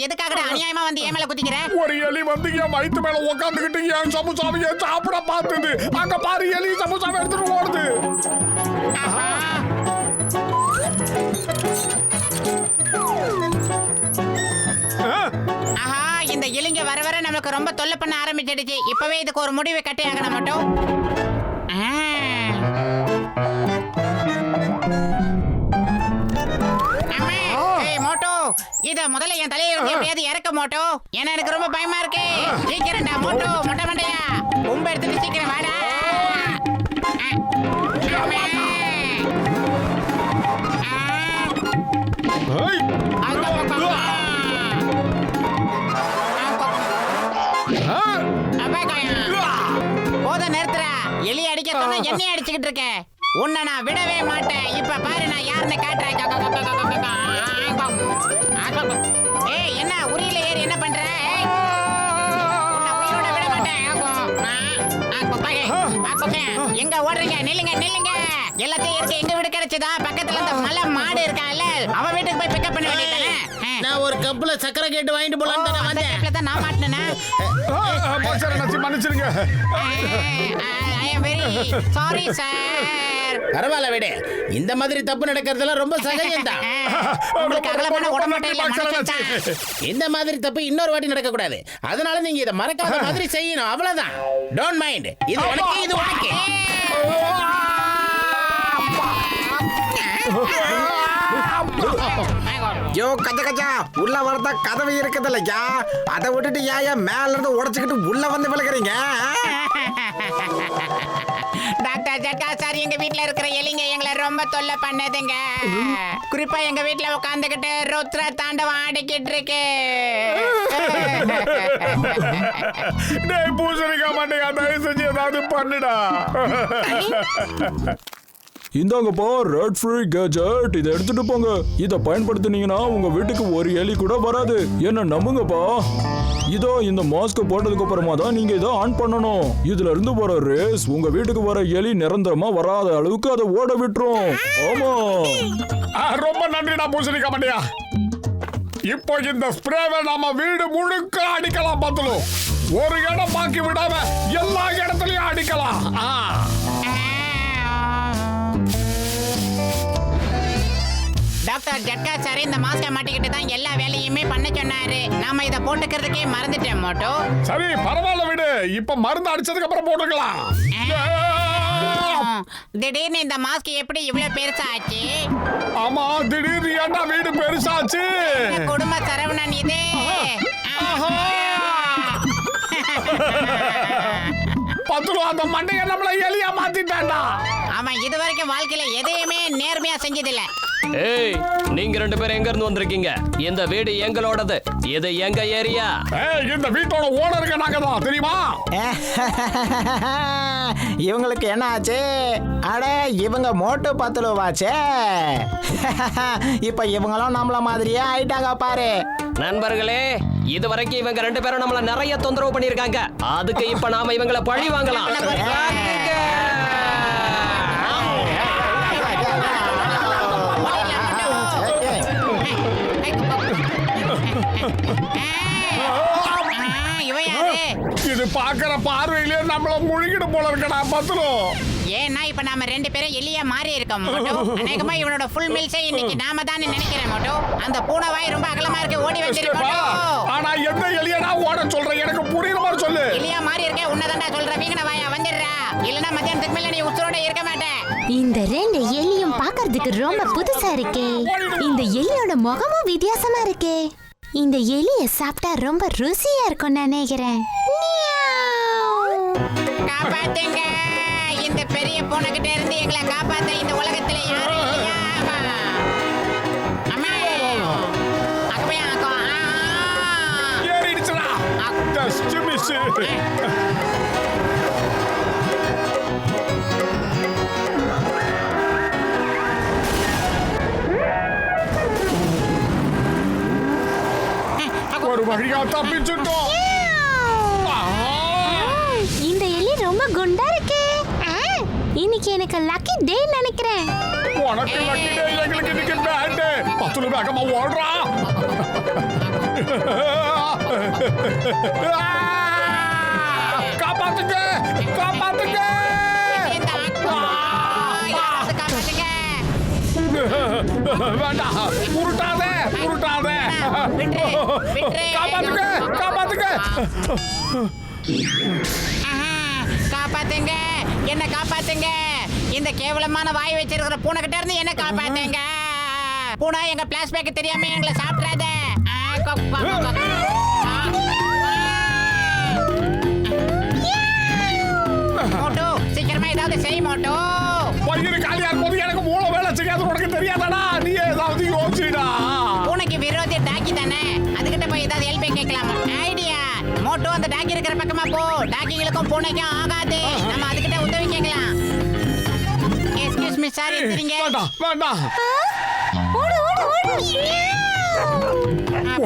எதுக்காக அநியாயமா வந்து ஏன் மேல குதிக்கிற? ஒரு எலி வந்து என் வயித்து மேல உட்காந்துக்கிட்டு என் சமுசாவையே சாப்பிட பார்த்தது. அங்க பாரு, எலி சமுசாவை எடுத்துட்டு ஓடுது. ஆஹா, இந்த எலிங்க வர வர நமக்கு ரொம்ப தொல்லை பண்ண ஆரம்பிச்சிடுச்சு. இப்பவே இதுக்கு ஒரு முடிவை கட்டி ஆகணும் மட்டும். மோட்டோ, இத முதல்ல என் தலையில இருந்து எப்படியாவது இறக்க மோட்டோ. ஏன்னா எனக்கு ரொம்ப பயமா இருக்கு. சீக்கிரம்டா மோட்டோ, மொட்டை மண்டையா ரொம்ப எடுத்துட்டு சீக்கிரம் வாடா. போத நிறுத்துறா. எலி அடிக்க சொன்னா என்னைய அடிச்சுக்கிட்டு இருக்க. உன்னை நான் விடவே மாட்டேன். இப்ப பாரு நான் யாருன்னு காட்டுறேன். ஏய், என்ன உரியில ஏறி என்ன பண்ற? உன்னை உயிரோட விட மாட்டேன். எங்க ஓடுறீங்க? நில்லுங்க நில்லுங்க. எல்லாத்தையும் இருக்கு. எங்க வீடு கிடைச்சதா? பக்கத்துல இந்த மலை மாடு இருக்கான்ல, அவன் வீட்டுக்கு போய் பிக்கப் பண்ண வேண்டியதானே. நான் ஒரு கப்புல சக்கரை கேட்டு வாங்கிட்டு போலான்னு வந்தேன். நான் மாட்டினேன். மன்னிச்சிருங்க. I am very sorry sir. பரவாயில்ல விடு. இந்த மாதிரி தப்பு நடக்கிறதுலாம் ரொம்ப சகஜம்தான். உங்களுக்கு அகலமான உடம்பு இல்ல. இந்த மாதிரி தப்பு இன்னொரு வாட்டி நடக்க கூடாது. அதனால நீங்க இத மறக்காத மாதிரி செய்யணும். அவ்வளவுதான். Don't mind. இது உனக்கு, இது உனக்கு. யோ கஜ கஜா, உள்ள வரதா கதவு இருக்குது இல்லையா? அதை விட்டுட்டு ஏன் மேல இருந்து உடைச்சுக்கிட்டு உள்ள வந்து விழுகிறீங்க? டாக்டர் ஜட்கா சார், எங்க வீட்ல இருக்கிற எலிங்க எங்களை ரொம்ப தொல்லை பண்ணுதுங்க. குறிப்பா எங்க வீட்ல உட்காந்துக்கிட்டு ருத்ர தாண்டவம் ஆடிக்கிட்டு இருக்கு. டேய் பூசணிக்கா மாட்டேங்க, தயவு செஞ்சு ஏதாவது பண்ணுடா. இந்தாங்கப்பா ரெட் ஃப்ரீ கேஜெட், இதை எடுத்துட்டு போங்க. இதை பயன்படுத்தினீங்கன்னா உங்க வீட்டுக்கு ஒரு எலி கூட வராது. என்ன நம்புங்கப்பா. இதோ இந்த மாஸ்க் போட்டதுக்கு அப்புறமா தான் நீங்க இதை ஆன் பண்ணணும். இதுல இருந்து வர ரேஸ் உங்க வீட்டுக்கு வர எலி நிரந்தரமா வராத அளவுக்கு அதை ஓட விட்டுரும். ஆமா, ரொம்ப நன்றிடா பூசணிக்கா மாட்டியா. இப்போ இந்த ஸ்ப்ரேவை நாம வீடு முழுக்க அடிக்கலாம். பார்த்துலும் ஒரு இடம் பாக்கி விடாம எல்லா இடத்துலயும் அடிக்கலாம். டாக்டர் ஜட்கா சார் இந்த மாஸ்கை மாட்டிக்கிட்டு தான் எல்லா வேலையுமே பண்ண சொன்னாரு. நாம இதை போட்டுக்கிறதுக்கே மறந்துட்டேன் மோட்டோ. சரி பரவாயில்ல விடு. இப்ப மருந்து அடிச்சதுக்கு அப்புறம் போட்டுக்கலாம். திடீர்னு இந்த மாஸ்க் எப்படி இவ்வளவு பெருசாச்சு? ஆமா, திடீர்னு ஏன்டா வீடு பெருசாச்சு? குடும்ப சரவணன் இது. பத்துரு அந்த மண்டைய நம்மள எலியா மாத்திட்டான்டா. அவன் இதுவரைக்கும் வாழ்க்கையில எதையுமே நேர்மையா செஞ்சதில்ல. ஏய், நீங்க ரெண்டு பேரும் எங்க இருந்து வந்திருக்கீங்க? இந்த வீடு எங்களோடது. இது எங்க ஏரியா. இந்த வீட்டோட ஓனருக்கு நாங்க தான், தெரியுமா? இவங்களுக்கு என்ன ஆச்சு? அட, இவங்க மோட்டு பத்துலுவாச்சே. இப்ப இவங்களும் நம்மள மாதிரியே ஆயிட்டாங்க பாரு. நண்பர்களே, இதுவரைக்கும் இவங்க ரெண்டு பேரும் நம்மள நிறைய தொந்தரவு பண்ணிருக்காங்க. அதுக்கு இப்ப நாம இவங்களை பழி வாங்கலாம். இது பாக்குற பார்வையிலே நம்மள முழுகிடு போல இருக்கடா பத்துரு. ஏன்னா இப்ப நாம ரெண்டு பேரும் எலியா மாறி இருக்கோம் மோட்டோ. அநேகமா இவனோட ஃபுல் மீல்ஸை இன்னைக்கு நாம தான் நினைக்கிறேன் மோட்டோ. அந்த பூனை வாய் ரொம்ப அகலமா இருக்கு, ஓடி வச்சிருக்கோம். ஆனா எந்த எலியடா ஓட சொல்ற? எனக்கு புரியுற மாதிரி சொல்லு. எலியா மாறி இருக்கே, உன்னதான்டா சொல்றேன். வீங்கன வாயா வந்துடுறா. இல்லனா மத்தியானத்துக்கு மேல நீ உசுரோட இருக்க மாட்டே. இந்த ரெண்டு எலியும் பார்க்கிறதுக்கு ரொம்ப புதுசா இருக்கே. இந்த எலியோட முகமும் வித்தியாசமா இருக்கே. இந்த எலிய சாப்பிட்டா ரொம்ப ருசியா இருக்கும் நினைக்கிறேன். காப்பாத்துங்க. இந்த பெரிய பூனை கிட்ட இருந்து எங்களை காப்பாத்த இந்த உலகத்துல யாரும் இல்லையா? அம்மா, அக்கமையா அக்கா. ஏறிடுச்சுடா. Just miss. ஒரு வழியா தப்பிச்சுட்டோம். இந்த எலி ரொம்ப குண்டா இருக்கே. இன்னைக்கு எனக்கு லக்கி டே நினைக்கிறேன். உனக்கு லக்கி டே, எங்களுக்கு இன்னைக்கு பேட் டே. பத்துல வேகமா ஓடுறா. காப்பாத்துங்க காப்பாத்துங்க இந்த யாராவது காப்பாத்துங்க. வேண்டாம் உருட்டாதே உருட்டாதே விட்டுரு, விட்டுரு. காப்பாத்துங்க காப்பாத்துங்க ஆஹா, காப்பாத்துங்க, என்ன காப்பாத்துங்க. இந்த கேவலமான வாய் வச்சிருக்கிற பூனை கிட்ட இருந்து என்ன காப்பாத்துங்க. பூனை எங்க பிளாஸ்பேக் தெரியாம எங்களை சாப்பிடாத. மோட்டோ சீக்கிரமா ஏதாவது செய் மோட்டோ. வயிறு காலியா இருக்கும்போது எனக்கு மூளை வேலை செய்யாது உனக்கு தெரியாதாடா நீ ஏதாவது யோசிடா பூனைக்கு விரோதி டாக்கி தானே, அதுகிட்ட போய் ஏதாவது ஹெல்ப் கேட்கலாமா? ஐடியா மோட்டோ, அந்த டாக்கி இருக்கிற பக்கமா போ. டாக்கிங்களுக்கும் பூனைக்கும் ஆகாது, நம்ம அதுகிட்ட உதவி கேட்கலாம். எக்ஸ்கியூஸ் மீ சார், இருக்கிறீங்க? வேண்டாம் வேண்டாம் ஓடு ஓடு ஓடு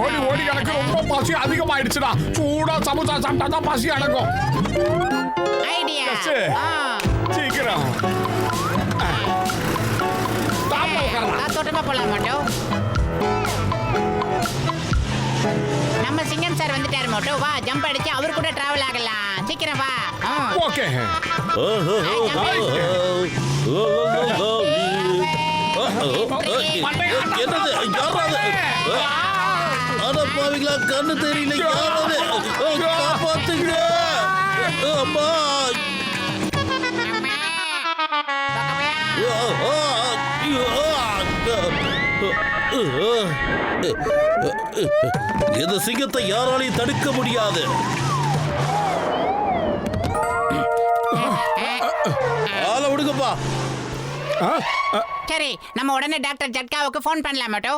ஓடி ஓடி எனக்கு ரொம்ப பசி அதிகமாயிடுச்சுடா சூடா சமோசா சாப்பிட்டா தான் பசி அடங்கும் ஐடியா. சே. சீக்கிரம் தாப்பா உட்காரலாம் காத்தோட்டமா போலாம் மோட்டோ. நம்ம சிங்கம் சார் வந்துட்டாரு மோட்டோ. வா ஜம்ப் அடிச்சு அவர் கூட டிராவல் ஆகலாம். சீக்கிரம் வா. ஓகே என்னது யாராவது பாவிங்களா கண்ணு தெரியல யாராவது காப்பாத்துங்க அம்மா இந்த சிங்கத்தை யாராலையும் தடுக்க முடியாது. ஆள விடுங்கப்பா. சரி, நம்ம உடனே டாக்டர் ஜட்காவுக்கு ஃபோன் பண்ணலாம் மோட்டோ.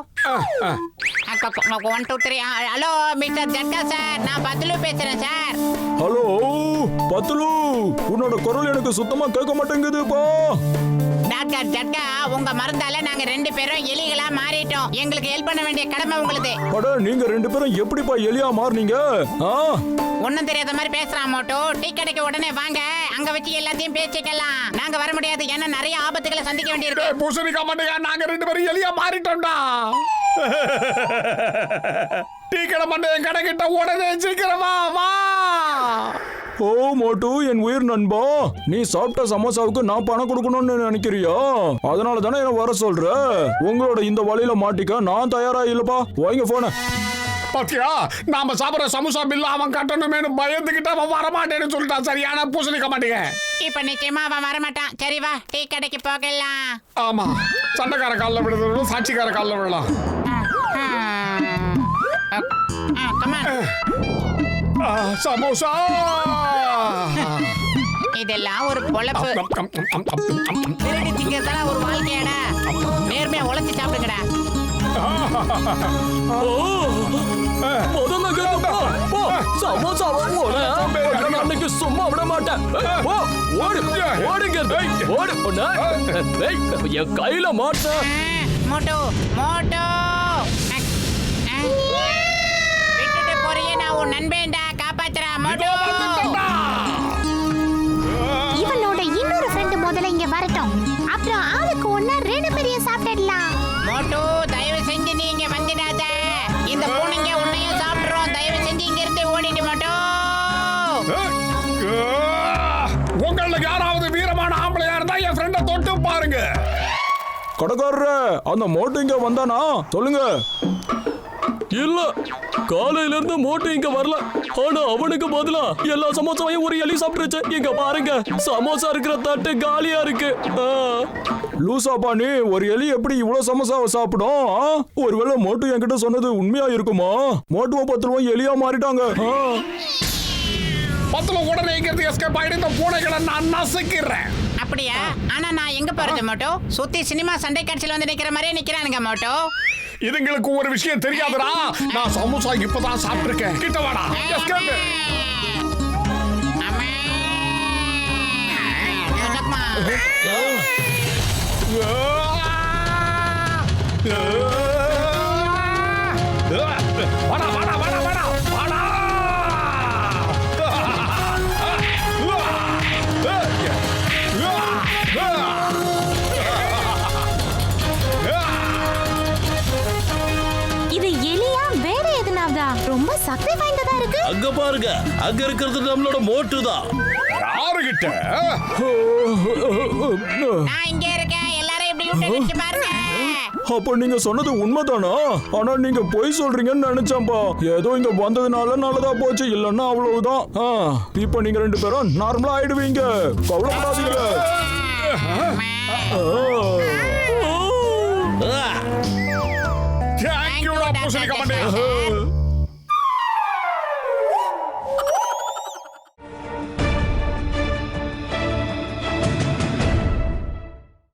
1 2 3. ஹலோ மிஸ்டர் ஜட்கா சார், நான் பத்லு பேசுறேன் சார். ஹலோ பத்துலு, உன்னோட குரல் எனக்கு சுத்தமா கேட்க மாட்டேங்குதுப்பா. டாக்டர் ஜட்கா, உங்க மருந்தால நாங்க 2 பேரும் எலிகளா மாறிட்டோம். எங்களுக்கு ஹெல்ப் பண்ண வேண்டிய கடமை உங்களுக்கு. அட நீங்க 2 பேரும் எப்படிப்பா எலியா மாறுனீங்க? ஒண்ணும் தெரியாத மாதிரி பேசுறான் மோட்டோ. டீ கடைக்கு உடனே வாங்க, அங்க வச்சு எல்லாத்தையும் பேசிக்கலாம். நாங்க வர முடியாது, ஏன்னா நிறைய ஆபத்துகளை சந்திக்க வேண்டியிருக்கு. பூசணிக்கா மாட்டேங்க, நாங்க 2 பேரும் எலியா மாறிட்டோம்டா. டீ கடை மண்டே கடை கிட்ட உடனே சீக்கிரமா வா. ஓ மோட்டு, என் உயிர் நண்பா, நீ சாப்பிட்ட சமோசாவுக்கு நான் பணம் கொடுக்கணும்னு நினைக்கிறியா? அதனால தானே என்ன வர சொல்ற. உங்களோட இந்த வழியில மாட்டிக்க நான் தயாரா இல்லப்பா. வாங்க போன. பாத்தியா, நாம சாப்பிடுற சமோசா பில்ல அவன் கட்டணுமேனு பயந்துகிட்டு அவன் வரமாட்டேன்னு சொல்லிட்டான். சரியான பூசணிக்க மாட்டேங்க. இப்ப நிச்சயமா அவன் வரமாட்டான். சரி வா, டீ கடைக்கு போகலாம். ஆமா, சண்டைக்கார காலில் விடுறது சாட்சிக்கார காலில் விடலாம். சமோசா இதெல்லாம் ஒரு பொழப்பு. திருடி திங்கிறதெல்லாம் ஒரு வாழ்க்கையாடா. நேர்மையா உழைச்சு சாப்பிடுங்கடா. முதல்ல கேளுப்பா. போ, சமோசாவை போடு. நான் அன்னைக்கு சும்மா விட மாட்டேன். போ, ஓடு, ஓடுங்க. ஓடு, பொண்ணு. ஏய், என் கையில மாட்ட. மோட்டோ மோட்டோ, விட்டுட்டு போறியே, நான் உன் நண்பேண்டா. காப்பாத்துறா மோட்டோ. இவனோட இன்னொரு ஃப்ரெண்ட் முதல்ல இங்க வரட்டும், அப்புறம் ஆளுக்கு ஒண்ணா 2 பேரையும் சாப்பிடலாம். மோட்டோ, தயவு செஞ்சு நீ இங்க வந்துடாத. இந்த பூனைங்க உன்னையும் சாப்பிடுறோம். தயவு செஞ்சு இங்க இருந்து ஓடிடு மோட்டோ. உங்கள யாராவது வீரமான ஆம்பளையா இருந்தா என் ஃப்ரெண்ட தொட்டு பாருங்க. கடைக்காரர, அந்த மோட்டு இங்க வந்தானா சொல்லுங்க. இல்ல, காலையில இருந்து மோட்டு இங்க வரல. ஆனா அவனுக்கு பதிலா எல்லா சமோசாவையும் ஒரு எலி சாப்பிட்டுருச்சு. இங்க பாருங்க, சமோசா இருக்கிற தட்டு காலியா இருக்கு. லூசாப்பா நீ, ஒரு எலி எப்படி இவ்வளவு சமோசாவை சாப்பிடும்? ஒருவேளை மோட்டு என்கிட்ட சொன்னது உண்மையா இருக்குமா? மோட்டுவ பத்துருவோம் எலியா மாறிட்டாங்க. பத்துல உடனே இங்கிருந்து எஸ்கேப் ஆயிட்டு இந்த பூனைகளை நான் நசுக்கிறேன். அப்படியா? ஆனா நான் எங்க போறது மோட்டோ? சுத்தி சினிமா சண்டை காட்சியில வந்து நிக்கிற மாதிரியே நிக்கிறானுங்க மோட்டோ. இதுங்களுக்கு ஒரு விஷயம் தெரியாதுடா. நான் சமோசா இப்பதான் சாப்பிட்டிருக்கேன். கிட்ட வாடா. எஸ்கேப். அம்மா. சுடக்மா. வாடா வாடா வாடா வாடா வாடா. இது எலியா வேற எதுனாவதா? ரொம்ப சக்தி வாய்ந்ததா இருக்கு. அங்க பாருங்க, அங்க இருக்கிறது நம்மளோட மோட்டு தான். யாருகிட்ட நான் இங்க இருக்கேன், எல்லாரும் இப்படி விட்டு நிச்சு பாருங்க. அப்ப நீங்க சொன்னது உண்மைதானா? ஆனா நீங்க பொய் சொல்றீங்கன்னு நினைச்சேன்பா. ஏதோ இங்க வந்ததுனால நல்லதா போச்சு, இல்லன்னா அவ்வளவுதான். இப்ப நீங்க 2 பேரும் நார்மலா ஆயிடுவீங்க, கவலைப்படாதீங்க. ஆ, தேங்க்யூடா பூசணிக்கா மண்டையா.